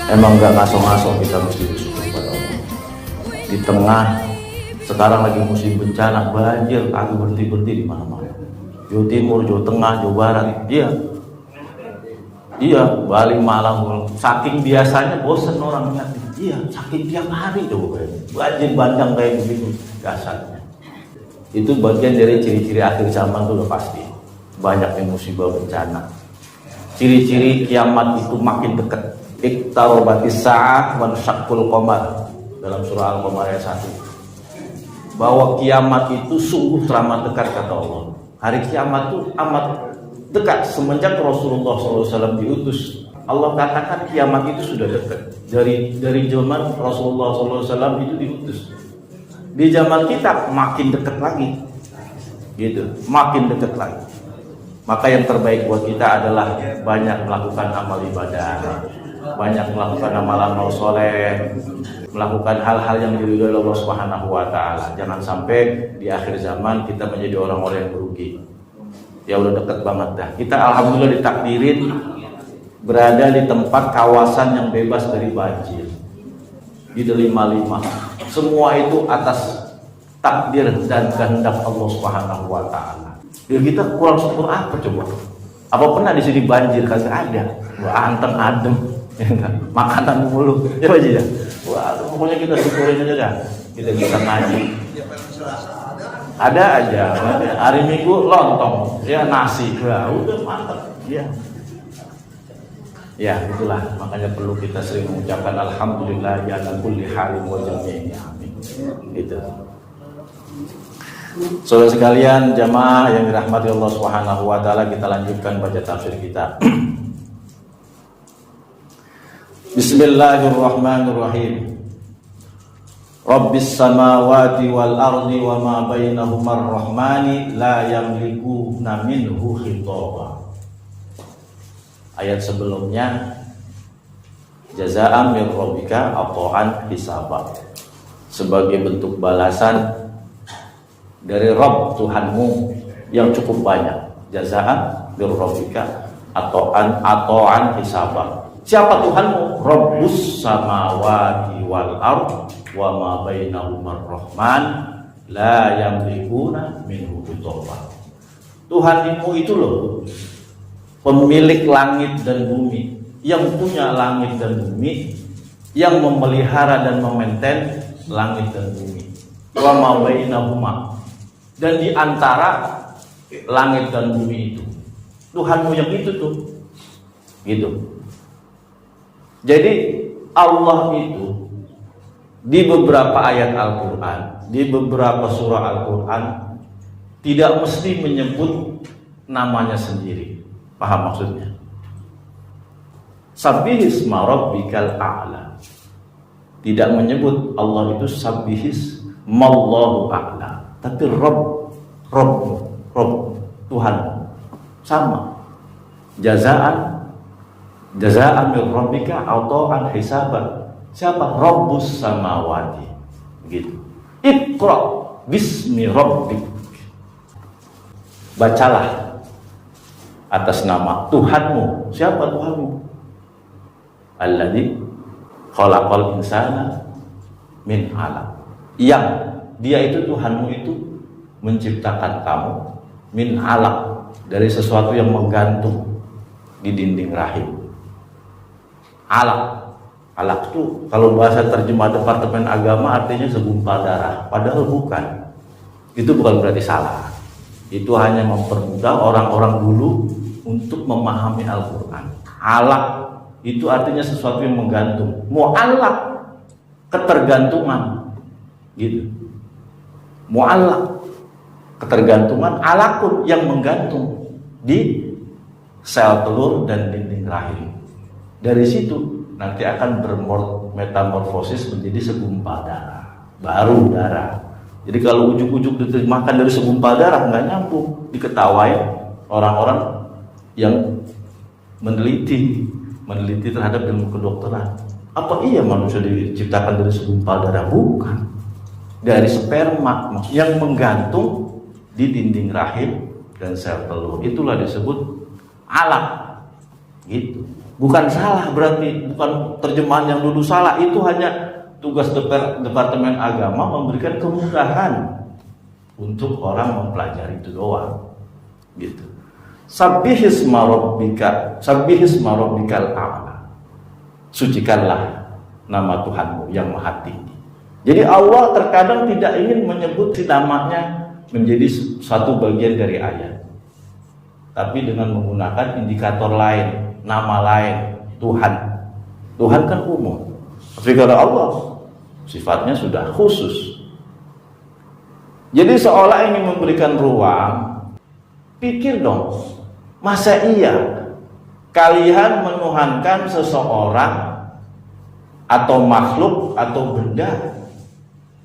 Emang gak ngasong-ngasong kita mesti bersyukur pada Allah. Di tengah sekarang lagi musim bencana, banjir, kagak berhenti di mana-mana. Jawa Timur, Jawa Tengah, Jawa Barat, iya, Bali, Malang, saking biasanya bosen orang lihat, iya, saking tiap hari coba banjir bandang kayak begitu, dasarnya. Itu bagian dari ciri-ciri akhir zaman tuh udah pasti. Banyaknya musibah bencana. Ciri-ciri kiamat itu makin dekat. Iqtarabatis sa'ah wa syaqqul qamar dalam surah Al-Qamar ayat 1. Bahwa kiamat itu sungguh teramat dekat kata Allah. Hari kiamat itu amat dekat semenjak Rasulullah SAW diutus. Allah katakan kiamat itu sudah dekat dari zaman Rasulullah SAW itu diutus. Di zaman kita makin dekat lagi, gitu, makin dekat lagi. Maka yang terbaik buat kita adalah banyak melakukan amal ibadah, banyak melakukan amal-amal soleh, melakukan hal-hal yang diridhoi Allah Subhanahu wa Ta'ala. Jangan sampai di akhir zaman kita menjadi orang-orang yang merugi. Ya udah deket banget dah. Kita alhamdulillah ditakdirin berada di tempat kawasan yang bebas dari banjir. Di Delima 5. Semua itu atas takdir dan kehendak Allah Subhanahu wa Ta'ala. Ya kita kurang syukur apa coba? Apa pernah di sini banjir? Kagak ada. Wah, anteng adem. Ya enggak? Makanan mulu. Ya aja ya. Wah, pokoknya kita syukurin aja dah. Kita bisa ngaji. Ada aja. Hari Minggu lontong, ya nasi. Wah, udah mantap. Ya. Ya, itulah makanya perlu kita sering mengucapkan alhamdulillah ya ala kulli halin wa jami'i amin. Gitu. Saudara sekalian, jamaah yang dirahmati Allah Subhanahu wa Ta'ala, kita lanjutkan baca tafsir kita. Bismillahirrahmanirrahim. Rabbis samawati wal ardi wa ma bainahuma ar-rahmani la yamlikuna minhu khitaba. Ayat sebelumnya jazaa'an min rabbika ata'an hisaba. Sebagai bentuk balasan dari Rabb Tuhanmu yang cukup banyak. Jazaa'an min rabbika ata'an hisaba. Siapa Tuhanmu? Rabbus samawati wal ard wa ma bainahuma ar-rahman la yamlikuna minhu khitaba. Tuhanmu itu loh, pemilik langit dan bumi, yang punya langit dan bumi, yang memelihara dan memaintain langit dan bumi. Wa ma bainahuma, dan di antara langit dan bumi itu Tuhanmu yang itu tuh, gitu. Jadi Allah itu di beberapa ayat Al-Quran, di beberapa surah Al-Quran tidak mesti menyebut namanya sendiri. Paham maksudnya? Sabbihisma rabbikal a'la, tidak menyebut Allah itu sabbihismallahu a'la, tapi Rabb Tuhan sama. Jazaa'an min rabbika ata'an hisaban. Siapa? Rabbus samawati. Begitu. Iqra bismi rabbik. Bacalah atas nama Tuhanmu. Siapa Tuhanmu? Alladzi khalaqal insana min 'alaq. Yang dia itu Tuhanmu itu menciptakan kamu min 'alaq, dari sesuatu yang menggantung di dinding rahim. Alaq itu kalau bahasa terjemah Departemen Agama artinya segumpal darah, padahal bukan. Itu bukan berarti salah. Itu hanya mempermudah orang-orang dulu untuk memahami Al-Quran. Alaq itu artinya sesuatu yang menggantung. Mu'allaq, ketergantungan, gitu. Mu'allaq, ketergantungan. Alaqun, yang menggantung di sel telur dan dinding rahim. Dari situ nanti akan bermetamorfosis menjadi segumpal darah, baru darah. Jadi kalau ujuk-ujuk diterjemahkan dari segumpal darah nggak nyambung, diketawain orang-orang yang meneliti terhadap ilmu kedokteran. Apa iya manusia diciptakan dari segumpal darah? Bukan, dari sperma yang menggantung di dinding rahim dan sel telur. Itulah disebut alaq, gitu. Bukan salah berarti, bukan terjemahan yang dulu salah. Itu hanya tugas Departemen Agama memberikan kemudahan untuk orang mempelajari itu doang. Gitu. Sabbihisma rabbikal a'la. Sucikanlah nama Tuhanmu yang maha tinggi. Jadi Allah terkadang tidak ingin menyebut namanya menjadi satu bagian dari ayat, tapi dengan menggunakan indikator lain, nama lain, Tuhan. Tuhan kan umum, tapi kalau Allah sifatnya sudah khusus. Jadi seolah ingin memberikan ruang. Pikir dong, masa iya kalian menuhankan seseorang atau makhluk atau benda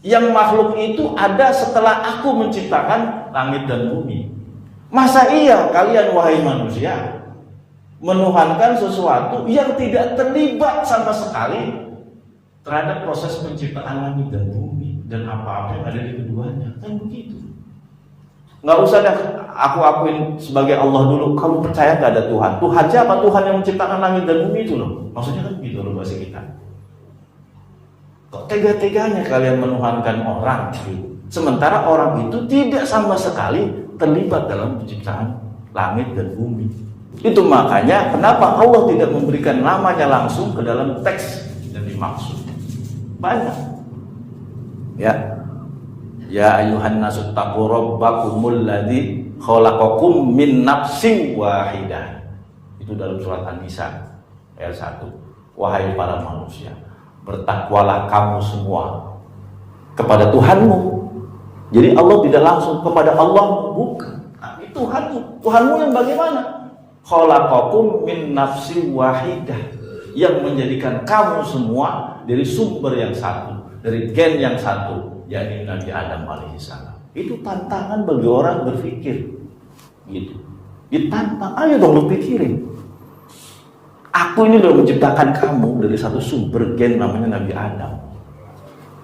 yang makhluk itu ada setelah aku menciptakan langit dan bumi? Masa iya kalian wahai manusia menuhankan sesuatu yang tidak terlibat sama sekali terhadap proses penciptaan langit dan bumi dan apa-apa yang ada di keduanya? Kan begitu. Nggak usah deh aku akuin sebagai Allah dulu. Kamu percaya nggak ada Tuhan? Tuhan siapa? Tuhan yang menciptakan langit dan bumi itu loh. Maksudnya kan begitu loh bahasa kita. Kok tega-teganya kalian menuhankan orang gitu? Sementara orang itu tidak sama sekali terlibat dalam penciptaan langit dan bumi. Itu makanya kenapa Allah tidak memberikan namanya langsung ke dalam teks yang dimaksud. Banyak. Ya ayuhan nasu taqu rabbakumul ladzi khalaqakum min nafsin wahidah. Itu dalam surat An-Nisa ayat 1. Wahai para manusia, bertakwalah kamu semua kepada Tuhanmu. Jadi Allah tidak langsung kepada Allah, bukan. Tapi Tuhanmu yang bagaimana? Khalaqakum min nafsin wahidah, yang menjadikan kamu semua dari sumber yang satu, dari gen yang satu, yakni Nabi Adam alaihissalam. Itu tantangan bagi orang berpikir, gitu. Ditantang, ayo dong lu pikirin. Aku ini udah menciptakan kamu dari satu sumber gen namanya Nabi Adam.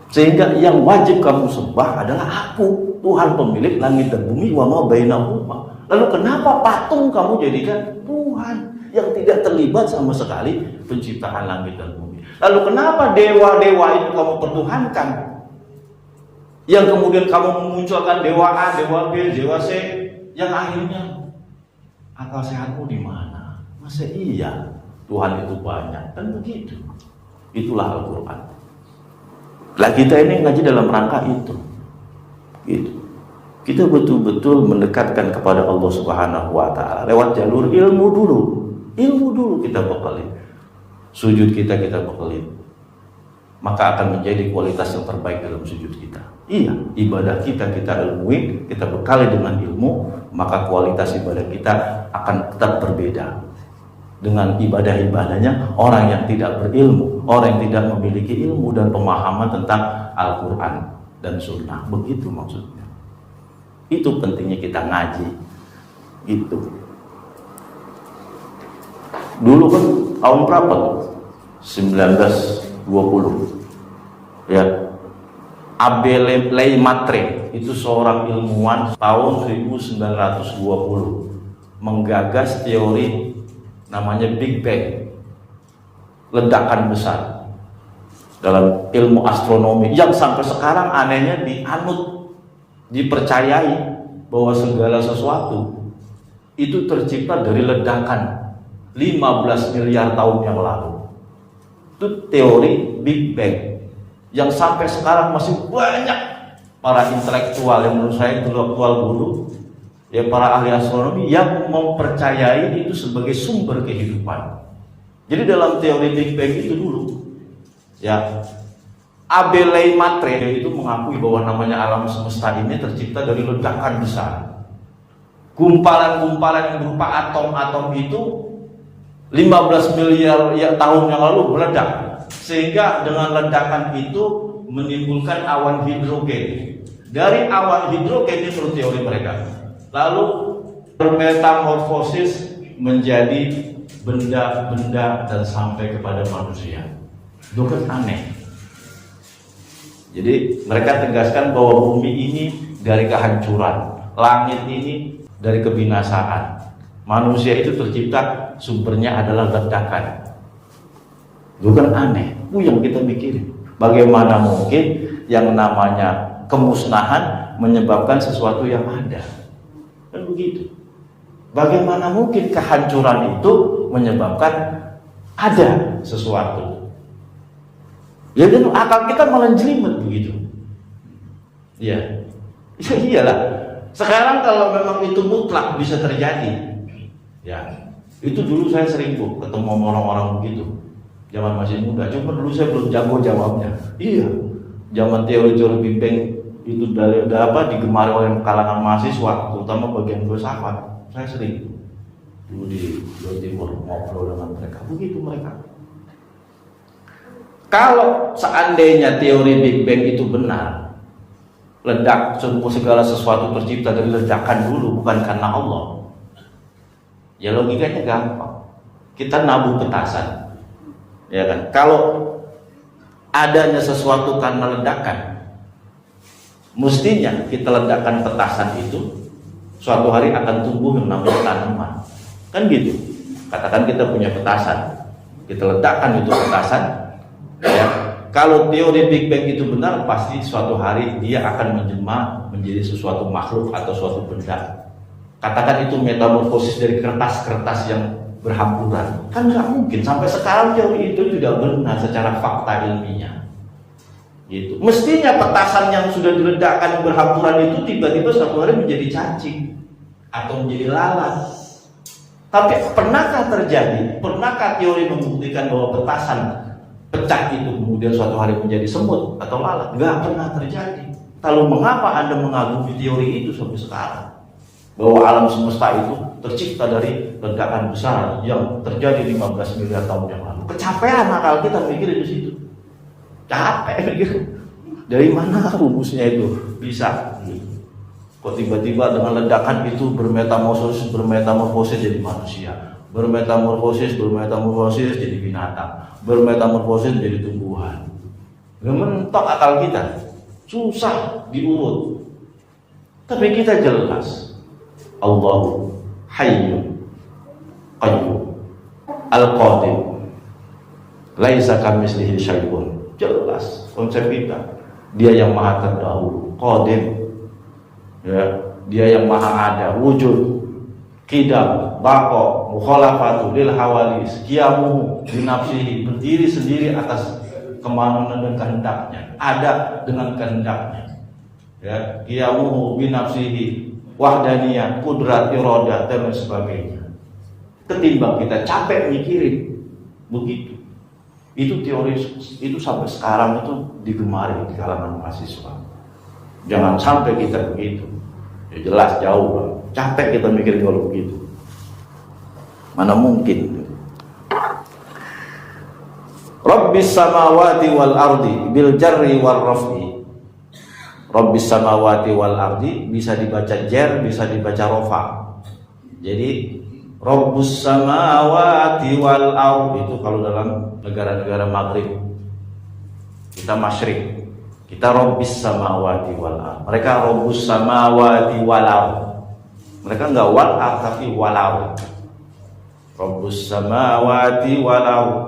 Sehingga yang wajib kamu sembah adalah aku, Tuhan pemilik langit dan bumi, wa ma bainahuma. Lalu kenapa patung kamu jadikan Tuhan yang tidak terlibat sama sekali penciptaan langit dan bumi? Lalu kenapa dewa-dewa itu kamu pertuhankan? Yang kemudian kamu memunculkan dewa A, dewa B, dewa C, yang akhirnya akal sehatmu di mana? Masa iya Tuhan itu banyak? Kan begitu. Itulah Al-Quran. Lah kita ini ngaji dalam rangka itu. Gitu. Kita betul-betul mendekatkan kepada Allah Subhanahu wa taala lewat jalur ilmu dulu. Ilmu dulu kita bekalin. Sujud kita bekalin. Maka akan menjadi kualitas yang terbaik dalam sujud kita. Iya, ibadah kita ilmui, kita bekali dengan ilmu, maka kualitas ibadah kita akan tetap berbeda dengan ibadah-ibadahnya orang yang tidak berilmu, orang yang tidak memiliki ilmu dan pemahaman tentang Al-Quran dan Sunnah. Begitu maksudnya. Itu pentingnya kita ngaji. Itu. Dulu kan tahun berapa tuh? 1920. Ya. Abel Lemaitre itu seorang ilmuwan tahun 1920 menggagas teori namanya Big Bang, ledakan besar dalam ilmu astronomi yang sampai sekarang anehnya dipercayai bahwa segala sesuatu itu tercipta dari ledakan 15 miliar tahun yang lalu. Itu teori Big Bang yang sampai sekarang masih banyak para intelektual yang menurut saya intelektual dulu, ya para ahli astronomi yang mempercayai itu sebagai sumber kehidupan. Jadi dalam teori Big Bang itu dulu, ya Abel Lemaitre itu mengakui bahwa namanya alam semesta ini tercipta dari ledakan besar. Gumpalan-gumpalan yang berupa atom-atom itu 15 miliar tahun yang lalu meledak. Sehingga dengan ledakan itu menimbulkan awan hidrogen. Dari awan hidrogen ini menurut teori mereka, lalu bermetamorfosis menjadi benda-benda dan sampai kepada manusia. Itu kan aneh. Jadi mereka tegaskan bahwa bumi ini dari kehancuran, langit ini dari kebinasaan, manusia itu tercipta sumbernya adalah ledakan. Bukan aneh, yang kita mikirin. Bagaimana mungkin yang namanya kemusnahan menyebabkan sesuatu yang ada? Kan begitu. Bagaimana mungkin kehancuran itu menyebabkan ada sesuatu? Ya dan akal kita malah jelimet begitu. Ya, iyalah. Sekarang kalau memang itu mutlak bisa terjadi, ya itu dulu saya sering ketemu orang-orang begitu. Zaman masih muda, cuma dulu saya belum jago jawabnya. Iya, zaman teori-teori Big Bang itu digemari oleh kalangan mahasiswa, terutama bagian filsafat. Saya sering dulu di Jawa Timur ngobrol dengan mereka. Begitu mereka. Kalau seandainya teori Big Bang itu benar, segala sesuatu tercipta dari ledakan dulu, bukan karena Allah. Ya logikanya gampang. Kita nabuh petasan. Ya kan? Kalau adanya sesuatu karena ledakan, mestinya kita ledakan petasan itu suatu hari akan tumbuh yang namanya tanaman. Kan gitu. Katakan kita punya petasan, kita ledakan itu petasan, ya. Kalau teori Big Bang itu benar, pasti suatu hari dia akan menjelma menjadi sesuatu makhluk atau suatu benda. Katakan itu metamorfosis dari kertas-kertas yang berhamburan, kan nggak mungkin. Sampai sekarang teori itu tidak benar secara fakta ilmiah. Gitu. Mestinya petasan yang sudah diledakkan berhamburan itu tiba-tiba suatu hari menjadi cacing atau menjadi lalat. Tapi pernahkah terjadi? Pernahkah teori membuktikan bahwa petasan pecah itu kemudian suatu hari menjadi semut atau lalat? Nggak pernah terjadi. Lalu mengapa Anda mengagumi teori itu sampai sekarang? Bahwa alam semesta itu tercipta dari ledakan besar yang terjadi 15 miliar tahun yang lalu. Kecapean akal kita mikirin di situ. Capek gitu. Dari mana rumusnya itu bisa? Kok tiba-tiba dengan ledakan itu bermetamorfosis jadi manusia, bermetamorfosis jadi binatang, bermetamorfosis jadi tumbuhan. Mentok akal kita, susah diurut. Tapi kita jelas. Allahu Hayyun Qayyum Al-Qadim Laisa kamitslihi syai'un. Jelas konsep kita. Dia yang maha terdahulu, Qadim, ya, dia yang maha ada, wujud, qidam, baqa, mukhalafatu lil hawadits, qiyamuhu bi nafsihi, berdiri sendiri atas kemauan dan kehendaknya, ada dengan kehendaknya. Ya, qiyamuhu bi nafsihi, wahdaniyah, kudrat, iradah, dan lain sebagainya. Ketimbang kita capek mikirin begitu. Itu teori itu sampai sekarang itu digemari di kalangan mahasiswa. Jangan sampai kita begitu. Ya jelas jauh Bang. Capek kita mikirin kalau begitu. Mana mungkin. Rabbis samawati wal ardi bil jarri wal raf'i. Rabbis samawati wal ardi bisa dibaca jar, bisa dibaca rofa. Jadi Rabbus samawati wal ardi itu kalau dalam negara-negara Maghrib. Kita masyrik. Kita Rabbis samawati wal ardi. Mereka Rabbus samawati wal ardi. Mereka enggak wal ardi tapi wal ardi. Rabbus samawati wal ardi.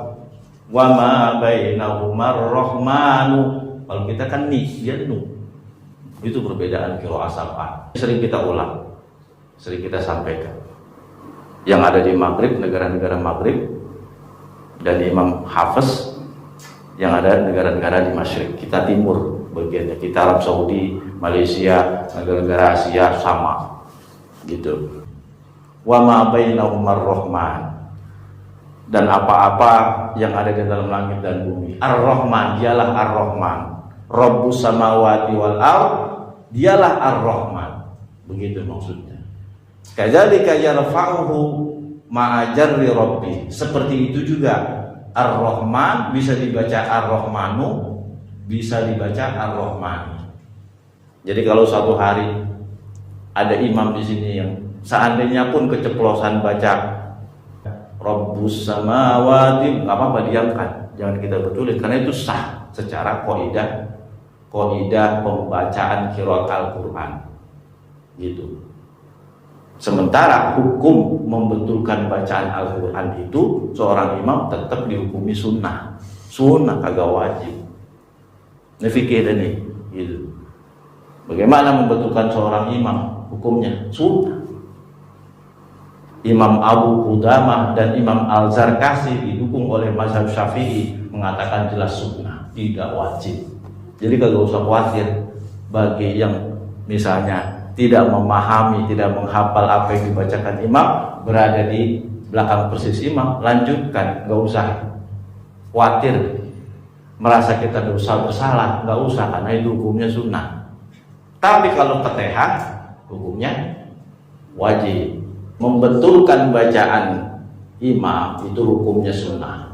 Wa ma bainahuma ar-rahmanu. Kalau kita kan nih, dia nu. Itu perbedaan qiraah sab'ah. Sering kita ulang, sering kita sampaikan. Yang ada di Maghrib, negara-negara Maghrib, dan Imam Hafiz yang ada negara-negara di Masyriq. Kita timur bagiannya, kita Arab Saudi, Malaysia, negara-negara Asia sama gitu. Wa ma bainahuma ar-rahman. Dan apa-apa yang ada di dalam langit dan bumi, Ar-Rahman, dialah Ar-Rahman. Rabbus samawati wal ard, dialah Ar-Rahman. Begitu maksudnya. Kadzalika yarfa'uhu ma'a jarri rabbi. Seperti itu juga Ar-Rahman bisa dibaca Ar-Rahmanu, bisa dibaca Ar-Rahman. Jadi kalau suatu hari ada imam di sini yang seandainya pun keceplosan baca Rabbus samawati, nggak apa-apa diamkan, jangan kita betulin karena itu sah secara kaidah pembacaan qiraat Al-Qur'an gitu. Sementara hukum membetulkan bacaan Al-Quran itu seorang imam tetap dihukumi sunnah. Sunnah kagak wajib. Ini fikih nih, gitu. Bagaimana membetulkan seorang imam? Hukumnya sunnah. Imam Abu Qudamah dan Imam Al-Zarkasi didukung oleh mazhab Syafi'i mengatakan jelas sunnah, tidak wajib. Jadi kagak usah khawatir bagi yang misalnya tidak memahami, tidak menghafal apa yang dibacakan imam, berada di belakang persis imam, lanjutkan, nggak usah khawatir merasa kita dosa bersalah, nggak usah, karena itu hukumnya sunnah. Tapi kalau Fatihah hukumnya wajib. Membetulkan bacaan imam itu hukumnya sunnah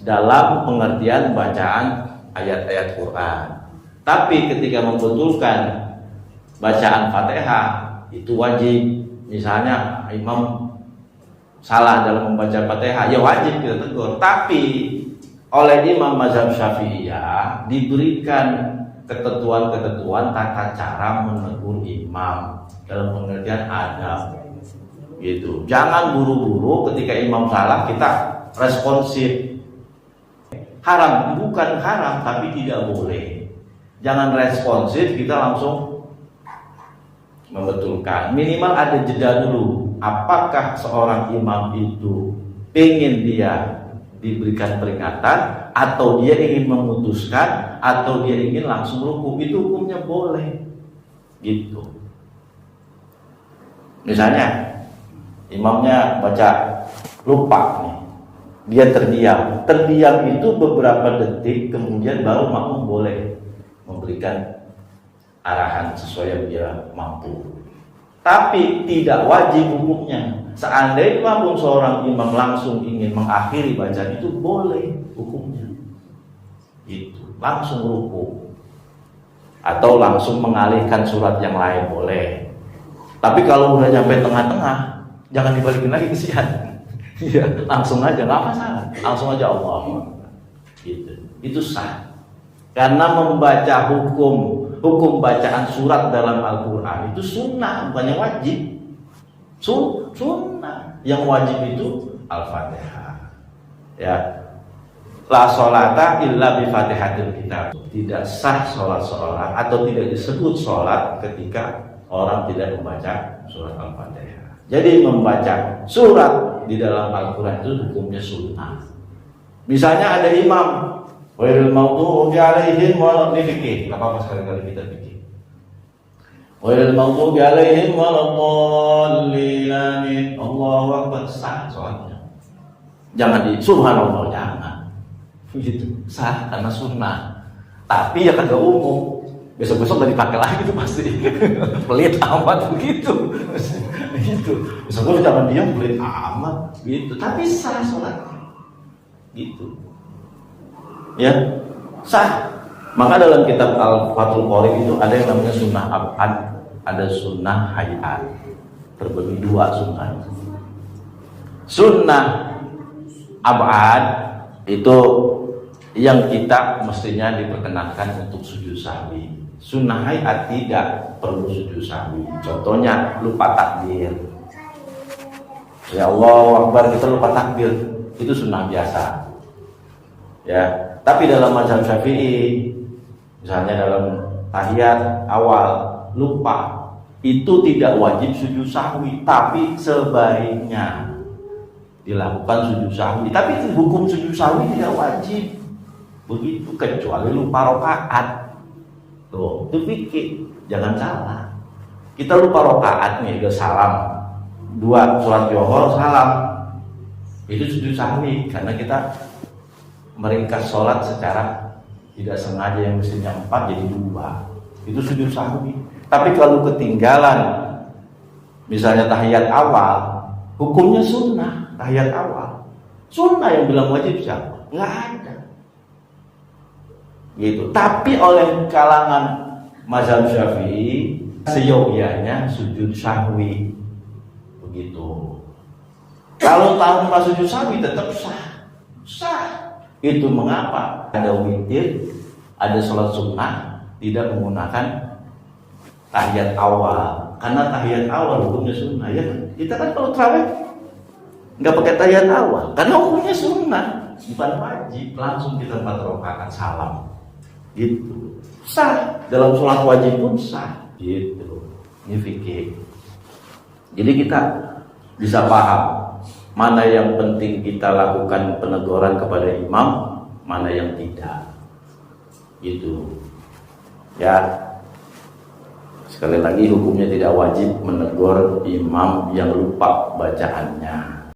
dalam pengertian bacaan ayat-ayat Quran. Tapi ketika membetulkan bacaan Fatihah itu wajib. Misalnya imam salah dalam membaca Fatihah, ya wajib kita tegur. Tapi oleh imam mazhab Syafi'iyah diberikan ketentuan-ketentuan tata cara menegur imam dalam pengertian adab. Gitu. Jangan buru-buru ketika imam salah kita responsif. Haram, bukan haram tapi tidak boleh. Jangan responsif kita langsung membetulkan. Minimal ada jeda dulu. Apakah seorang imam itu ingin dia diberikan peringatan, atau dia ingin memutuskan, atau dia ingin langsung ruku? Itu hukumnya boleh. Gitu. Misalnya imamnya baca lupa nih, dia terdiam itu beberapa detik, kemudian baru makmum boleh memberikan arahan sesuai yang dia mampu. Tapi tidak wajib hukumnya. Seandainya pun seorang imam langsung ingin mengakhiri bacaan itu boleh hukumnya. Itu langsung ruku atau langsung mengalihkan surat yang lain boleh. Tapi kalau udah nyampe tengah-tengah, jangan dibalikin lagi ke sian. Ya, langsung aja, nggak masalah. Langsung aja Allah. Gitu. Itu sah. Karena membaca hukum bacaan surat dalam Al-Quran itu sunnah, bukannya wajib. Sunnah. Yang wajib itu Al-Fatihah. Ya. La sholata illa bi fatihatil kitab. Tidak sah sholat seorang atau tidak disebut sholat ketika orang tidak membaca surat Al-Fatihah. Jadi membaca surat di dalam Al-Quran itu hukumnya sunnah. Misalnya ada imam, wailul maghdubi alaihim waladdallin. Enggak apa-apa sekali-kali kita bikin. Wailul maghdubi alaihim waladdallin. Allahu akbar, sah sholatnya. Jangan di subhanallah, jangan. Begitu, sah karena sunnah. Tapi ya kagak umum. Besok-besok gak dipakai lagi tuh pasti. Pelit amat begitu. Gitu. Besok-besok jangan diam, pelit amat gitu. Tapi sah sholatnya. Gitu. Ya, sah. Maka dalam kitab Al-Fathul Qorib itu ada yang namanya sunnah abad, ada sunnah hayat. Terbagi dua sunnah. Sunnah abad itu yang kita mestinya diperkenankan untuk sujud sahwi. Sunnah hayat tidak perlu sujud sahwi. Contohnya lupa takbir. Ya Allah Akbar, kita lupa takbir, itu sunnah biasa. Ya, tapi dalam mazhab Syafi'i, misalnya dalam tahiyat awal lupa, itu tidak wajib sujud sahwi, tapi sebaiknya dilakukan sujud sahwi. Tapi hukum sujud sahwi tidak wajib. Begitu, kecuali lupa rakaat. Tuh, itu fikih, jangan salah. Kita lupa rakaat nih, udah salam, 2 sholat zuhur salam, itu sujud sahwi karena kita meringkas sholat secara tidak sengaja, yang mestinya 4 jadi 2. Itu sujud sahwi. Tapi kalau ketinggalan, misalnya tahiyat awal, hukumnya sunnah. Tahiyat awal sunnah, yang bilang wajib siapa? Nggak ada. Gitu. Tapi oleh kalangan mazhab Syafi'i seyogyanya sujud sahwi. Begitu. Kalau tanpa sujud sahwi tetap sah. Sah. Itu mengapa? Ada witir, ada sholat sunnah tidak menggunakan tahiyat awal. Karena tahiyat awal hukumnya sunnah ya kan? Kita kan kalau tarawih nggak pakai tahiyat awal, karena hukumnya sunnah, bukan wajib. Langsung kita 4 rakaat salam, gitu. Sah dalam sholat wajib pun sah, gitu. Ini fikih. Jadi kita bisa paham mana yang penting kita lakukan peneguran kepada imam, mana yang tidak, gitu. Ya, sekali lagi hukumnya tidak wajib menegur imam yang lupa bacaannya.